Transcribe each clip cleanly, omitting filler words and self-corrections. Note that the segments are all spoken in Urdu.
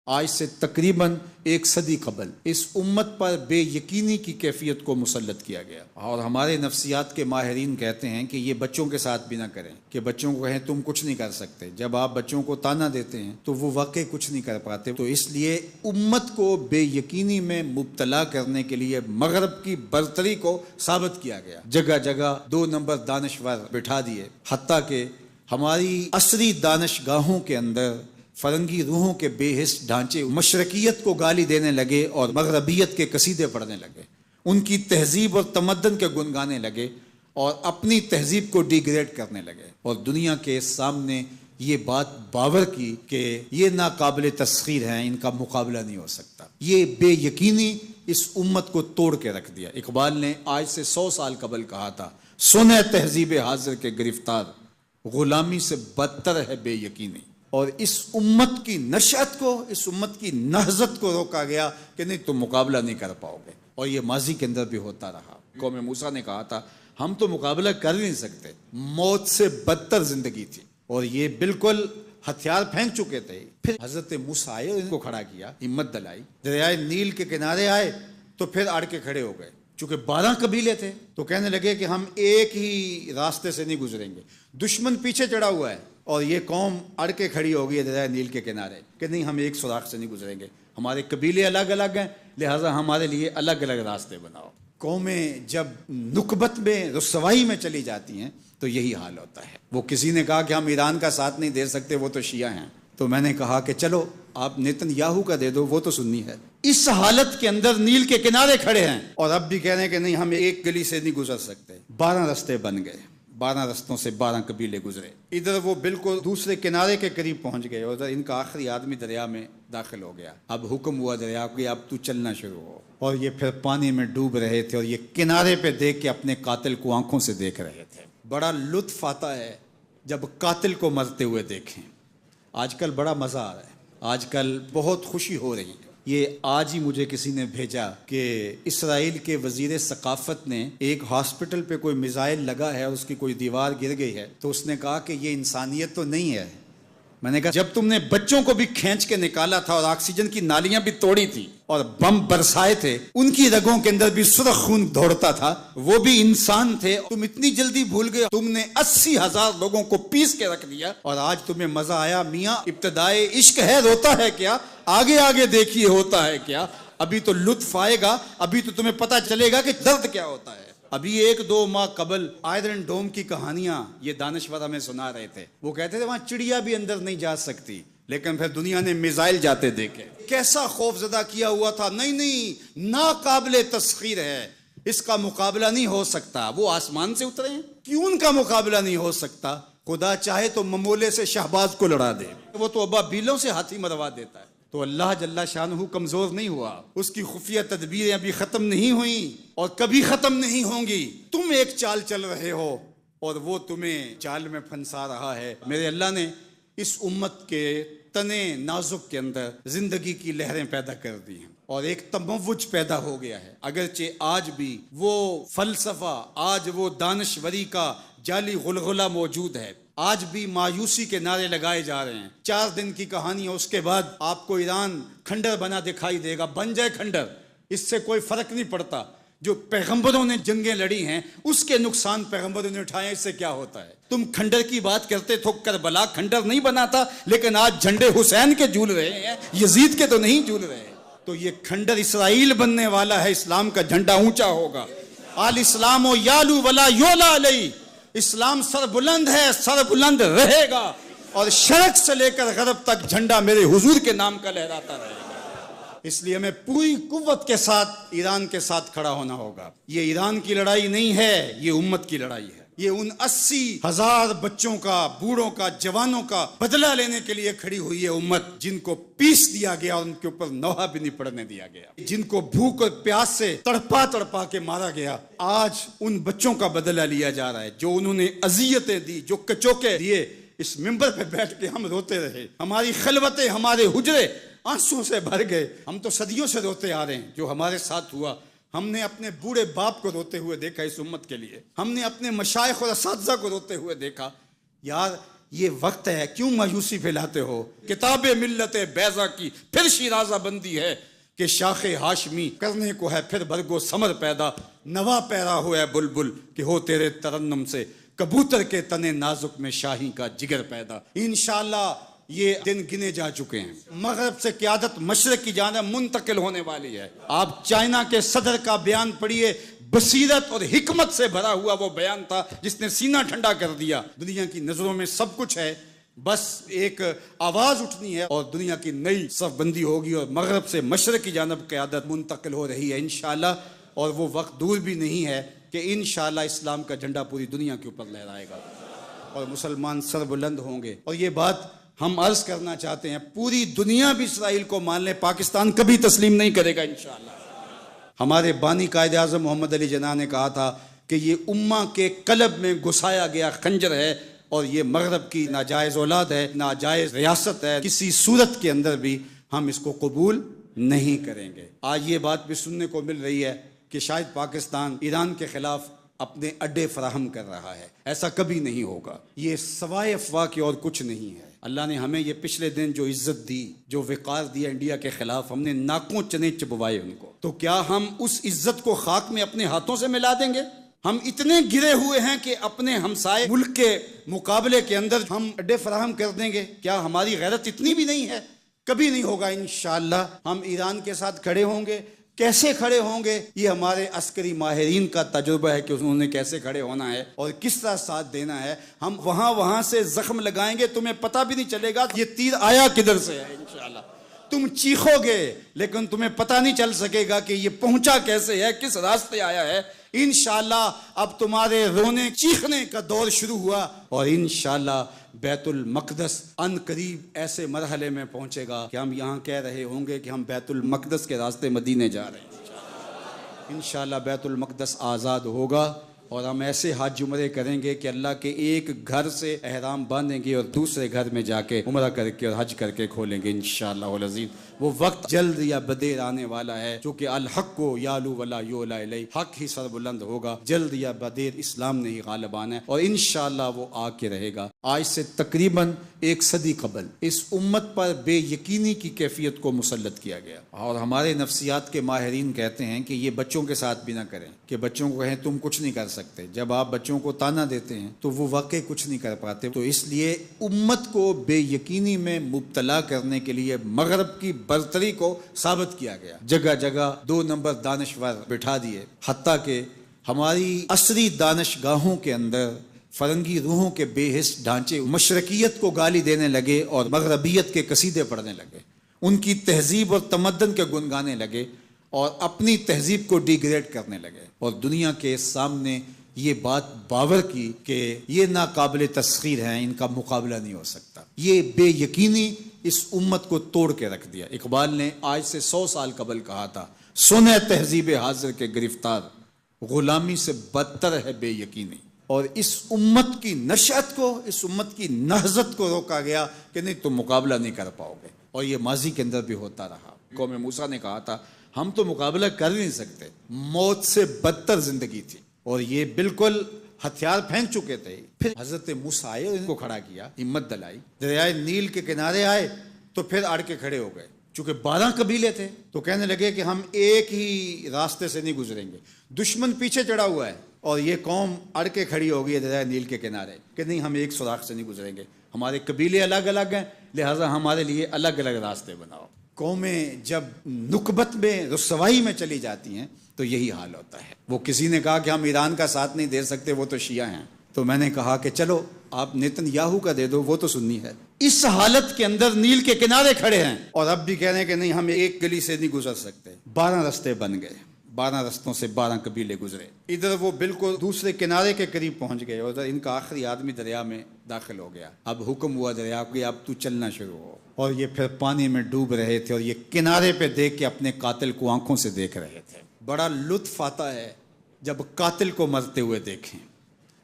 آج سے تقریباً 1 صدی قبل اس امت پر بے یقینی کی کیفیت کو مسلط کیا گیا، اور ہمارے نفسیات کے ماہرین کہتے ہیں کہ یہ بچوں کے ساتھ بھی نہ کریں، کہ بچوں کو کہیں تم کچھ نہیں کر سکتے۔ جب آپ بچوں کو تانا دیتے ہیں تو وہ واقعی کچھ نہیں کر پاتے۔ تو اس لیے امت کو بے یقینی میں مبتلا کرنے کے لیے مغرب کی برتری کو ثابت کیا گیا، جگہ جگہ 2 نمبر دانشور بٹھا دیے، حتیٰ کہ ہماری عصری دانش گاہوں کے اندر فرنگی روحوں کے بے حس ڈھانچے مشرقیت کو گالی دینے لگے اور مغربیت کے قصیدے پڑھنے لگے، ان کی تہذیب اور تمدن کے گن گانے لگے اور اپنی تہذیب کو ڈیگریڈ کرنے لگے، اور دنیا کے سامنے یہ بات باور کی کہ یہ ناقابل تسخیر ہیں، ان کا مقابلہ نہیں ہو سکتا۔ یہ بے یقینی اس امت کو توڑ کے رکھ دیا۔ اقبال نے آج سے 100 سال قبل کہا تھا، سنے تہذیب حاضر کے گرفتار، غلامی سے بدتر ہے بے یقینی۔ اور اس امت کی نشأت کو، اس امت کی نہضت کو روکا گیا کہ نہیں تم مقابلہ نہیں کر پاؤ گے، اور یہ ماضی کے اندر بھی ہوتا رہا۔ قوم موسیٰ نے کہا تھا ہم تو مقابلہ کر نہیں سکتے، موت سے بدتر زندگی تھی، اور یہ بالکل ہتھیار پھینک چکے تھے۔ پھر حضرت موسیٰ آئے اور ان کو کھڑا کیا، ہمت دلائی، دریائے نیل کے کنارے آئے تو پھر اڑ کے کھڑے ہو گئے۔ چونکہ 12 قبیلے تھے تو کہنے لگے کہ ہم ایک ہی راستے سے نہیں گزریں گے، دشمن پیچھے چڑھا ہوا ہے اور یہ قوم اڑ کے کھڑی ہو گئی ہے دریائے نیل کے کنارے کہ نہیں ہم ایک سوراخ سے نہیں گزریں گے، ہمارے قبیلے الگ الگ ہیں، لہٰذا ہمارے لیے الگ الگ راستے بناؤ۔ قومیں جب نکبت میں، رسوائی میں چلی جاتی ہیں تو یہی حال ہوتا ہے۔ وہ کسی نے کہا کہ ہم ایران کا ساتھ نہیں دے سکتے، وہ تو شیعہ ہیں، تو میں نے کہا کہ چلو آپ نیتن یاہو کا دے دو، وہ تو سنی ہے۔ اس حالت کے اندر نیل کے کنارے کھڑے ہیں اور اب بھی کہہ رہے ہیں کہ نہیں ہم ایک گلی سے نہیں گزر سکتے۔ 12 رستے بن گئے، 12 رستوں سے 12 قبیلے گزرے، ادھر وہ بالکل دوسرے کنارے کے قریب پہنچ گئے، ادھر ان کا آخری آدمی دریا میں داخل ہو گیا۔ اب حکم ہوا دریا کو اب تو چلنا شروع ہو، اور یہ پھر پانی میں ڈوب رہے تھے اور یہ کنارے پہ دیکھ کے اپنے قاتل کو آنکھوں سے دیکھ رہے تھے۔ بڑا لطف آتا ہے جب قاتل کو مرتے ہوئے دیکھیں۔ آج کل بڑا مزہ آ رہا ہے، آج کل بہت خوشی ہو رہی ہے۔ یہ آج ہی مجھے کسی نے بھیجا کہ اسرائیل کے وزیر ثقافت نے ایک ہاسپٹل پہ کوئی میزائل لگا ہے اور اس کی کوئی دیوار گر گئی ہے، تو اس نے کہا کہ یہ انسانیت تو نہیں ہے۔ میں نے کہا جب تم نے بچوں کو بھی کھینچ کے نکالا تھا اور آکسیجن کی نالیاں بھی توڑی تھی اور بم برسائے تھے، ان کی رگوں کے اندر بھی سرخ خون دوڑتا تھا، وہ بھی انسان تھے، تم اتنی جلدی بھول گئے، تم نے 80,000 لوگوں کو پیس کے رکھ دیا اور آج تمہیں مزہ آیا۔ میاں ابتدائے عشق ہے، روتا ہے کیا، آگے آگے دیکھیے ہوتا ہے کیا، ابھی تو لطف آئے گا، ابھی تو تمہیں پتہ چلے گا کہ درد کیا ہوتا ہے۔ ابھی 1-2 ماہ قبل آئرن ڈوم کی کہانیاں یہ دانشور ہمیں سنا رہے تھے، وہ کہتے تھے وہاں چڑیا بھی اندر نہیں جا سکتی، لیکن پھر دنیا نے میزائل جاتے دیکھے، کیسا خوف زدہ کیا ہوا تھا۔ نہیں ناقابل تسخیر ہے، اس کا مقابلہ نہیں ہو سکتا۔ وہ آسمان سے اترے ہیں، کیوں ان کا مقابلہ نہیں ہو سکتا؟ خدا چاہے تو ممولے سے شہباز کو لڑا دے، وہ تو ابابیلوں سے ہاتھی مروا دیتا ہے۔ تو اللہ جل شانہ کمزور نہیں ہوا، اس کی خفیہ تدبیریں ابھی ختم نہیں ہوئیں اور کبھی ختم نہیں ہوں گی۔ تم ایک چال چل رہے ہو اور وہ تمہیں چال میں پھنسا رہا ہے۔ میرے اللہ نے اس امت کے تنے نازک کے اندر زندگی کی لہریں پیدا کر دی ہیں اور ایک تموج پیدا ہو گیا ہے۔ اگرچہ آج بھی وہ فلسفہ، آج وہ دانشوری کا جعلی غلغلہ موجود ہے، آج بھی مایوسی کے نعرے لگائے جا رہے ہیں۔ 4 دن کی کہانی ہے، اس کے بعد آپ کو ایران کھنڈر بنا دکھائی دے گا، بن جائے کھنڈر، اس سے کوئی فرق نہیں پڑتا۔ جو پیغمبروں نے جنگیں لڑی ہیں اس کے نقصان پیغمبروں نے اٹھائے، اس سے کیا ہوتا ہے؟ تم کھنڈر کی بات کرتے تھو، کربلا کھنڈر نہیں بنا تھا، لیکن آج جھنڈے حسین کے جھول رہے ہیں، یزید کے تو نہیں جھول رہے۔ تو یہ کھنڈر اسرائیل بننے والا ہے، اسلام کا جھنڈا اونچا ہوگا۔ آل اسلام و یالو ولا یولا علیہ، اسلام سر بلند ہے، سر بلند رہے گا، اور شرق سے لے کر غرب تک جھنڈا میرے حضور کے نام کا لہراتا رہے گا۔ اس لیے ہمیں پوری قوت کے ساتھ ایران کے ساتھ کھڑا ہونا ہوگا۔ یہ ایران کی لڑائی نہیں ہے، یہ امت کی لڑائی ہے۔ یہ ان 80,000 بچوں کا، بوڑھوں کا، جوانوں کا بدلہ لینے کے لیے کھڑی ہوئی ہے امت، جن کو پیس دیا گیا اور ان کے اوپر نوحہ بھی نہیں پڑنے دیا گیا، جن کو بھوک اور پیاس سے تڑپا تڑپا کے مارا گیا۔ آج ان بچوں کا بدلہ لیا جا رہا ہے جو انہوں نے اذیتیں دی، جو کچوکے دیے۔ اس ممبر پہ بیٹھ کے ہم روتے رہے، ہماری خلوتیں، ہمارے حجرے آنسوں سے بھر گئے۔ ہم تو صدیوں سے روتے آ رہے ہیں جو ہمارے ساتھ ہوا۔ ہم نے اپنے بوڑھے باپ کو روتے ہوئے دیکھا اس امت کے لیے، ہم نے اپنے مشائخ اور اساتذہ کو روتے ہوئے دیکھا۔ یار یہ وقت ہے، کیوں مایوسی پھیلاتے ہو؟ کتاب ملت بیضا کی پھر شیرازہ بندی ہے کہ شاخ ہاشمی کرنے کو ہے پھر برگو ثمر پیدا، نوا پیرا ہو ہے بلبل کہ ہو تیرے ترنم سے کبوتر کے تنے نازک میں شاہی کا جگر پیدا۔ انشاءاللہ یہ دن گنے جا چکے ہیں، مغرب سے قیادت مشرق کی جانب منتقل ہونے والی ہے۔ آپ چائنا کے صدر کا بیان پڑھیے، بصیرت اور حکمت سے بھرا ہوا وہ بیان تھا جس نے سینہ ٹھنڈا کر دیا۔ دنیا کی نظروں میں سب کچھ ہے، بس ایک آواز اٹھنی ہے اور دنیا کی نئی صف بندی ہوگی اور مغرب سے مشرق کی جانب قیادت منتقل ہو رہی ہے انشاءاللہ، اور وہ وقت دور بھی نہیں ہے کہ انشاءاللہ اسلام کا جھنڈا پوری دنیا کے اوپر لہرائے گا اور مسلمان سر بلند ہوں گے۔ اور یہ بات ہم عرض کرنا چاہتے ہیں، پوری دنیا بھی اسرائیل کو مان لے، پاکستان کبھی تسلیم نہیں کرے گا انشاءاللہ۔ ہمارے بانی قائد اعظم محمد علی جناح نے کہا تھا کہ یہ امہ کے قلب میں گھسایا گیا خنجر ہے اور یہ مغرب کی ناجائز اولاد ہے، ناجائز ریاست ہے، کسی صورت کے اندر بھی ہم اس کو قبول نہیں کریں گے۔ آج یہ بات بھی سننے کو مل رہی ہے کہ شاید پاکستان ایران کے خلاف اپنے اڈے فراہم کر رہا ہے، ایسا کبھی نہیں ہوگا، یہ سوائے افواہ کی اور کچھ نہیں ہے۔ اللہ نے ہمیں یہ پچھلے دن جو عزت دی، جو وقار دیا انڈیا کے خلاف، ہم نے ناکوں چنے چبوائے ان کو، تو کیا ہم اس عزت کو خاک میں اپنے ہاتھوں سے ملا دیں گے؟ ہم اتنے گرے ہوئے ہیں کہ اپنے ہمسائے ملک کے مقابلے کے اندر ہم اڈے فراہم کر دیں گے؟ کیا ہماری غیرت اتنی بھی نہیں ہے؟ کبھی نہیں ہوگا انشاءاللہ۔ ہم ایران کے ساتھ کھڑے ہوں گے، کیسے کھڑے ہوں گے یہ ہمارے عسکری ماہرین کا تجربہ ہے کہ انہوں نے کیسے کھڑے ہونا ہے اور کس طرح ساتھ دینا ہے۔ ہم وہاں سے زخم لگائیں گے، تمہیں پتہ بھی نہیں چلے گا یہ تیر آیا کدھر سے ہے انشاءاللہ۔ تم چیخو گے لیکن تمہیں پتہ نہیں چل سکے گا کہ یہ پہنچا کیسے ہے، کس راستے آیا ہے۔ انشاءاللہ اب تمہارے رونے چیخنے کا دور شروع ہوا اور انشاءاللہ بیت المقدس ان قریب ایسے مرحلے میں پہنچے گا کہ ہم یہاں کہہ رہے ہوں گے کہ ہم بیت المقدس کے راستے مدینے جا رہے ہیں۔ انشاءاللہ بیت المقدس آزاد ہوگا اور ہم ایسے حج عمرے کریں گے کہ اللہ کے ایک گھر سے احرام باندھیں گے اور دوسرے گھر میں جا کے عمرہ کر کے اور حج کر کے کھولیں گے انشاءاللہ العزیز۔ وہ وقت جلد یا بدیر آنے والا ہے جو کہ الحق کو یالو ولا یولا الیہ، حق ہی سر بلند ہوگا، جلد یا بدیر اسلام نے ہی غالب آنا ہے اور انشاءاللہ وہ آ کے رہے گا۔ آج سے تقریباً 1 صدی قبل اس امت پر بے یقینی کی کیفیت کو مسلط کیا گیا اور ہمارے نفسیات کے ماہرین کہتے ہیں کہ یہ بچوں کے ساتھ بھی نہ کریں، کہ بچوں کو کہیں تم کچھ نہیں کر سکتے۔ جب آپ بچوں کو تانا دیتے ہیں تو وہ واقعی کچھ نہیں کر پاتے، تو اس لیے امت کو بے یقینی میں مبتلا کرنے کے لیے مغرب کی برتری کو ثابت کیا گیا، جگہ جگہ 2 نمبر دانشور بٹھا دیے، حتیٰ کہ ہماری عصری دانشگاہوں کے اندر فرنگی روحوں کے بے حس ڈھانچے مشرقیت کو گالی دینے لگے اور مغربیت کے قصیدے پڑھنے لگے، ان کی تہذیب اور تمدن کے گن گانے لگے اور اپنی تہذیب کو ڈیگریڈ کرنے لگے اور دنیا کے سامنے یہ بات باور کی کہ یہ ناقابل تسخیر ہیں، ان کا مقابلہ نہیں ہو سکتا۔ یہ بے یقینی اس امت کو توڑ کے رکھ دیا۔ اقبال نے آج سے 100 سال قبل کہا تھا، سنے تہذیب حاضر کے گرفتار، غلامی سے بدتر ہے بے یقینی۔ اور اس امت کی نشأت کو، اس امت کی نہضت کو روکا گیا کہ نہیں تم مقابلہ نہیں کر پاؤ گے، اور یہ ماضی کے اندر بھی ہوتا رہا۔ قوم موسیٰ نے کہا تھا ہم تو مقابلہ کر نہیں سکتے، موت سے بدتر زندگی تھی، اور یہ بالکل ہتھیار پھینک چکے تھے۔ پھر حضرت موسیٰ آئے اور ان کو کھڑا کیا، ہمت دلائی، دریائے نیل کے کنارے آئے تو پھر اڑ کے کھڑے ہو گئے۔ چونکہ 12 قبیلے تھے تو کہنے لگے کہ ہم ایک ہی راستے سے نہیں گزریں گے، دشمن پیچھے چڑھا ہوا ہے اور یہ قوم اڑ کے کھڑی ہو گئی ہے دریائے نیل کے کنارے کہ نہیں ہم ایک سوراخ سے نہیں گزریں گے، ہمارے قبیلے الگ الگ ہیں، لہٰذا ہمارے لیے الگ الگ راستے بناؤ۔ قومیں جب نکبت میں رسوائی میں چلی جاتی ہیں تو یہی حال ہوتا ہے۔ وہ کسی نے کہا کہ ہم ایران کا ساتھ نہیں دے سکتے، وہ تو شیعہ ہیں، تو میں نے کہا کہ چلو آپ نیتن یاہو کا دے دو، وہ تو سنی ہے۔ اس حالت کے اندر نیل کے کنارے کھڑے ہیں اور اب بھی کہہ رہے ہیں کہ نہیں ہم ایک گلی سے نہیں گزر سکتے۔ 12 رستے بن گئے، 12 رستوں سے 12 قبیلے گزرے، ادھر وہ بالکل دوسرے کنارے کے قریب پہنچ گئے اور ادھر ان کا آخری آدمی دریا میں داخل ہو گیا۔ اب حکم ہوا دریا کو اب تو چلنا شروع ہو، اور یہ پھر پانی میں ڈوب رہے تھے اور یہ کنارے پہ دیکھ کے اپنے قاتل کو آنکھوں سے دیکھ رہے تھے۔ بڑا لطف آتا ہے جب قاتل کو مرتے ہوئے دیکھیں۔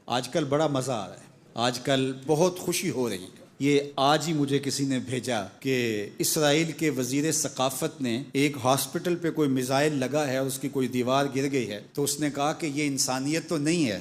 آج کل بڑا مزہ آ رہا ہے، آج کل بہت خوشی ہو رہی ہے۔ یہ آج ہی مجھے کسی نے بھیجا کہ اسرائیل کے وزیر ثقافت نے ایک ہاسپٹل پہ کوئی میزائل لگا ہے اور اس کی کوئی دیوار گر گئی ہے، تو اس نے کہا کہ یہ انسانیت تو نہیں ہے،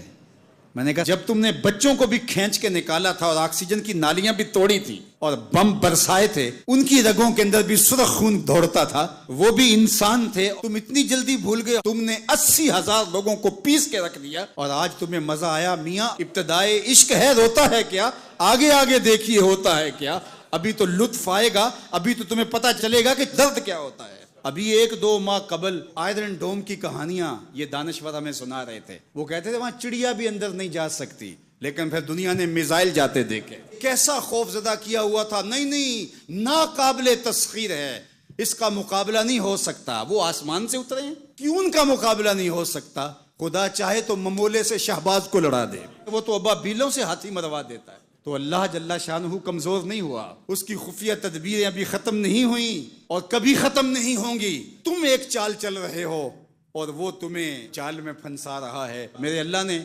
میں نے کہا جب تم نے بچوں کو بھی کھینچ کے نکالا تھا اور آکسیجن کی نالیاں بھی توڑی تھی اور بم برسائے تھے، ان کی رگوں کے اندر بھی سرخ خون دوڑتا تھا، وہ بھی انسان تھے، تم اتنی جلدی بھول گئے؟ تم نے 80,000 لوگوں کو پیس کے رکھ دیا اور آج تمہیں مزہ آیا؟ میاں ابتدائے عشق ہے، روتا ہے کیا؟ آگے آگے دیکھیے ہوتا ہے کیا؟ ابھی تو لطف آئے گا، ابھی تو تمہیں پتہ چلے گا کہ درد کیا ہوتا ہے۔ ابھی 1-2 ماہ قبل آئرن ڈوم کی کہانیاں یہ دانشور ہمیں سنا رہے تھے۔ وہ کہتے تھے وہاں چڑیا بھی اندر نہیں جا سکتی، لیکن پھر دنیا نے میزائل جاتے دیکھے، کیسا خوف زدہ کیا ہوا تھا۔ نہیں، ناقابل تسخیر ہے، اس کا مقابلہ نہیں ہو سکتا۔ وہ آسمان سے اترے ہیں، کیوں ان کا مقابلہ نہیں ہو سکتا؟ خدا چاہے تو ممولے سے شہباز کو لڑا دے، وہ تو ابابیلوں سے ہاتھی مروا دیتا ہے۔ تو اللہ جل شانہ کمزور نہیں ہوا، اس کی خفیہ تدبیریں ابھی ختم نہیں ہوئیں اور کبھی ختم نہیں ہوں گی۔ تم ایک چال چل رہے ہو اور وہ تمہیں چال میں پھنسا رہا ہے۔ میرے اللہ نے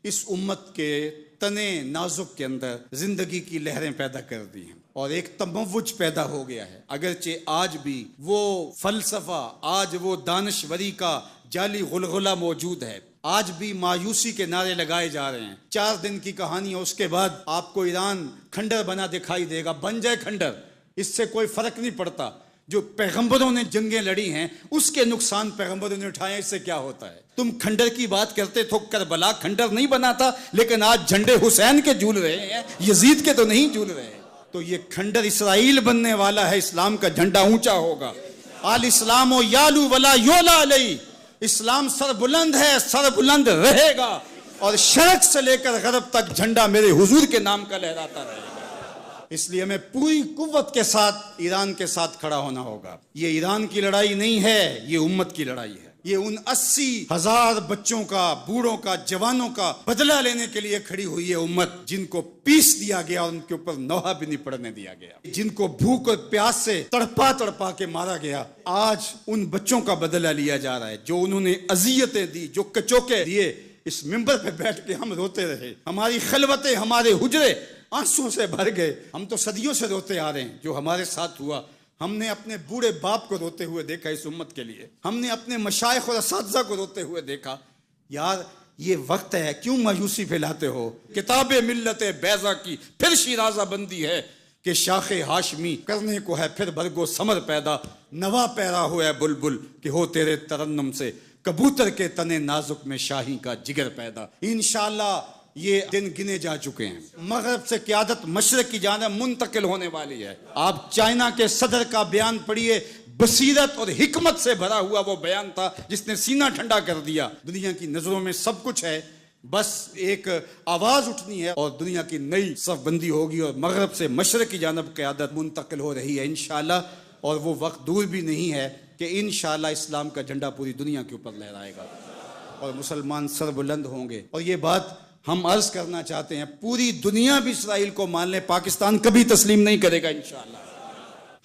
اس امت کے تنے نازک کے اندر زندگی کی لہریں پیدا کر دی ہیں اور ایک تموج پیدا ہو گیا ہے۔ اگرچہ آج بھی وہ فلسفہ، آج وہ دانشوری کا جعلی غلغلہ موجود ہے، آج بھی مایوسی کے نعرے لگائے جا رہے ہیں۔ 4 دن کی کہانی ہے، اس کے بعد آپ کو ایران کھنڈر بنا دکھائی دے گا، بن جائے کھنڈر، اس سے کوئی فرق نہیں پڑتا۔ جو پیغمبروں نے جنگیں لڑی ہیں اس کے نقصان پیغمبروں نے اٹھائے ہیں، اس سے کیا ہوتا ہے؟ تم کھنڈر کی بات کرتے تھو، کربلا کھنڈر نہیں بنا تھا، لیکن آج جھنڈے حسین کے جھول رہے ہیں، یزید کے تو نہیں جھول رہے۔ تو یہ کھنڈر اسرائیل بننے والا ہے، اسلام کا جھنڈا اونچا ہوگا۔ آل اسلام و یالو ولا یولا علیہ، اسلام سر بلند ہے، سر بلند رہے گا، اور شرق سے لے کر غرب تک جھنڈا میرے حضور کے نام کا لہراتا رہے گا۔ اس لیے ہمیں پوری قوت کے ساتھ ایران کے ساتھ کھڑا ہونا ہوگا۔ یہ ایران کی لڑائی نہیں ہے، یہ امت کی لڑائی ہے۔ یہ ان 80,000 بچوں کا، بوڑھوں کا، جوانوں کا بدلہ لینے کے لیے کھڑی ہوئی ہے امت، جن کو پیس دیا گیا اور ان کے اوپر نوحہ بھی نہیں پڑنے دیا گیا، جن کو بھوک اور پیاس سے تڑپا تڑپا کے مارا گیا۔ آج ان بچوں کا بدلہ لیا جا رہا ہے، جو انہوں نے اذیتیں دی، جو کچوکے دیے۔ اس ممبر پہ بیٹھ کے ہم روتے رہے، ہماری خلوتیں، ہمارے حجرے آنسوں سے بھر گئے۔ ہم تو صدیوں سے روتے آ رہے ہیں جو ہمارے ساتھ ہوا۔ ہم نے اپنے بوڑھے باپ کو روتے ہوئے دیکھا اس امت کے لیے، ہم نے اپنے مشائخ اور اساتذہ کو روتے ہوئے دیکھا۔ یار یہ وقت ہے، کیوں مایوسی پھیلاتے ہو؟ کتاب ملت بیضا کی پھر شیرازہ بندی ہے کہ شاخ ہاشمی کرنے کو ہے پھر برگو ثمر پیدا، نوا پیرا ہوا ہے بلبل کہ ہو تیرے ترنم سے کبوتر کے تنے نازک میں شاہی کا جگر پیدا۔ انشاءاللہ یہ دن گنے جا چکے ہیں، مغرب سے قیادت مشرق کی جانب منتقل ہونے والی ہے۔ آپ چائنا کے صدر کا بیان پڑھیے، بصیرت اور حکمت سے بھرا ہوا وہ بیان تھا جس نے سینہ ٹھنڈا کر دیا۔ دنیا کی نظروں میں سب کچھ ہے، بس ایک آواز اٹھنی ہے اور دنیا کی نئی صف بندی ہوگی اور مغرب سے مشرق کی جانب قیادت منتقل ہو رہی ہے انشاءاللہ، اور وہ وقت دور بھی نہیں ہے کہ انشاءاللہ اسلام کا جھنڈا پوری دنیا کے اوپر لہرائے گا اور مسلمان سر بلند ہوں گے۔ اور یہ بات ہم عرض کرنا چاہتے ہیں، پوری دنیا بھی اسرائیل کو مان لے، پاکستان کبھی تسلیم نہیں کرے گا انشاءاللہ۔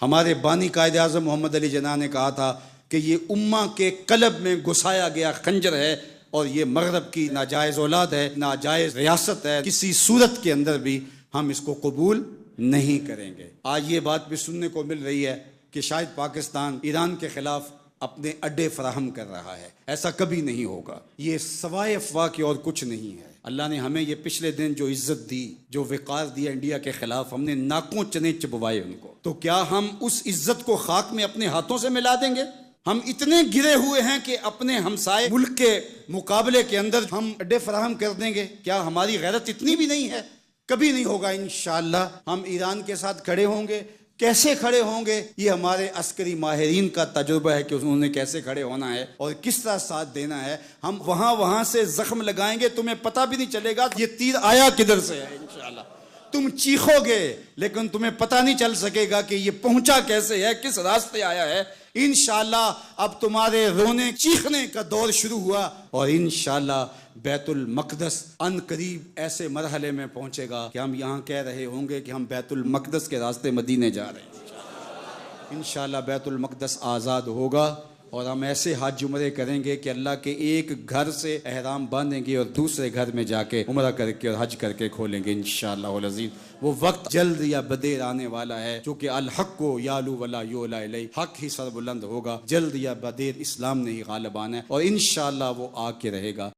ہمارے بانی قائد اعظم محمد علی جناح نے کہا تھا کہ یہ امہ کے قلب میں گھسایا گیا خنجر ہے اور یہ مغرب کی ناجائز اولاد ہے، ناجائز ریاست ہے، کسی صورت کے اندر بھی ہم اس کو قبول نہیں کریں گے۔ آج یہ بات بھی سننے کو مل رہی ہے کہ شاید پاکستان ایران کے خلاف اپنے اڈے فراہم کر رہا ہے، ایسا کبھی نہیں ہوگا، یہ سوائے افواہ کے اور کچھ نہیں ہے۔ اللہ نے ہمیں یہ پچھلے دن جو عزت دی، جو وقار دیا انڈیا کے خلاف، ہم نے ناکوں چنے چبوائے ان کو، تو کیا ہم اس عزت کو خاک میں اپنے ہاتھوں سے ملا دیں گے؟ ہم اتنے گرے ہوئے ہیں کہ اپنے ہمسائے ملک کے مقابلے کے اندر ہم اڈے فراہم کر دیں گے؟ کیا ہماری غیرت اتنی بھی نہیں ہے؟ کبھی نہیں ہوگا انشاءاللہ۔ ہم ایران کے ساتھ کھڑے ہوں گے۔ کیسے کھڑے ہوں گے؟ یہ ہمارے عسکری ماہرین کا تجربہ ہے کہ انہوں نے کیسے کھڑے ہونا ہے اور کس طرح ساتھ دینا ہے۔ ہم وہاں سے زخم لگائیں گے، تمہیں پتہ بھی نہیں چلے گا یہ تیر آیا کدھر سے ہے انشاءاللہ۔ تم چیخو گے لیکن تمہیں پتہ نہیں چل سکے گا کہ یہ پہنچا کیسے ہے، کس راستے آیا ہے۔ انشاءاللہ اب تمہارے رونے چیخنے کا دور شروع ہوا اور انشاءاللہ بیت المقدس ان قریب ایسے مرحلے میں پہنچے گا کہ ہم یہاں کہہ رہے ہوں گے کہ ہم بیت المقدس کے راستے مدینے جا رہے ہیں۔ انشاءاللہ بیت المقدس آزاد ہوگا اور ہم ایسے حج عمرے کریں گے کہ اللہ کے ایک گھر سے احرام باندھیں گے اور دوسرے گھر میں جا کے عمرہ کر کے اور حج کر کے کھولیں گے انشاءاللہ العزیز۔ وہ وقت جلد یا بدیر آنے والا ہے، چونکہ الحق کو یالو ولا یولا الیہ، حق ہی سر بلند ہوگا، جلد یا بدیر اسلام نے ہی غالب آنا ہے اور انشاءاللہ وہ آ کے رہے گا۔